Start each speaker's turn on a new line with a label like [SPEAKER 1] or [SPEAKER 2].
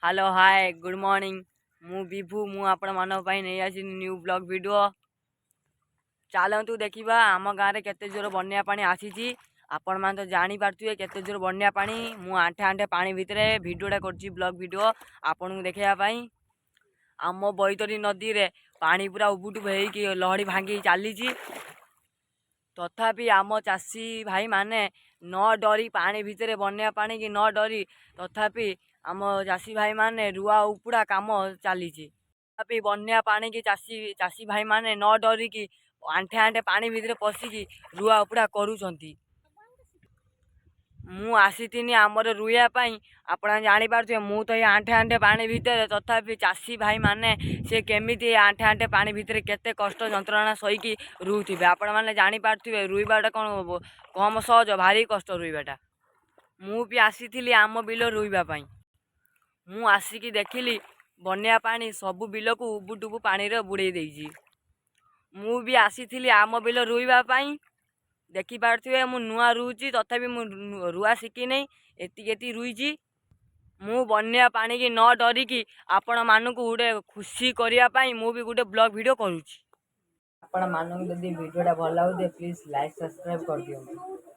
[SPEAKER 1] Hello hi good morning मु विभु मु आपण मान नहीं आसी न्यू ब्लॉग वीडियो चलतु देखा आम गाँव में केते जोर बन्या पानी आसी आपण मान तो जानी पार्थे केते जोर बन्या पानी मु आंठे आंठे पानी भितर भिडियोटा कर ब्लॉग वीडियो आपन को देखापी आम बैतरी नदी रे पानी पूरा उबुटुब होगी लहड़ी भांगी चली तथापि आम चाषी भाई माने न डरी पानी भितर बन्या पानी की न डरी तथापि आम चाषी भाई माने रुआ उपुड़ा काम चली तथापि बन्या पानी की चाषी चाषी भाई माने न डरिकी आंठे आंठे पानी भितर पशिकी रुआ उपुड़ा करूछंती। मु आसीनी आमर रुईवाई आप जापारे मु तो ये आंठे आंठे पानी भितर तथापि चाषी भाई माने से केमिति आंठे आंठे पानी भितर केते कष्ट जंत्रणा सहीकि रुथे आपण मैंने जापारे रुईबाटा कौन कम सहज भारी कष्ट रुईबाटा मु भी आसी आम बिल रुईवाई मु आसिकी देखिली बन्या पानी सबु बिल को उबुटुबु पानी रे बुड़े देइछि। मु भी आसी आम बिल रुईवाई देखिपे मु नुआ रुची तथापि मु रुआ शिखी नहीं एति रुईची मु बन्या पानी की न डरिकी आपण मानक गोटे खुशी करने मु भी गोटे ब्लॉग वीडियो करुँची। आपण मानक जदि वीडियोटा भल लगे प्लीज लाइक सब्सक्राइब कर दियंतु।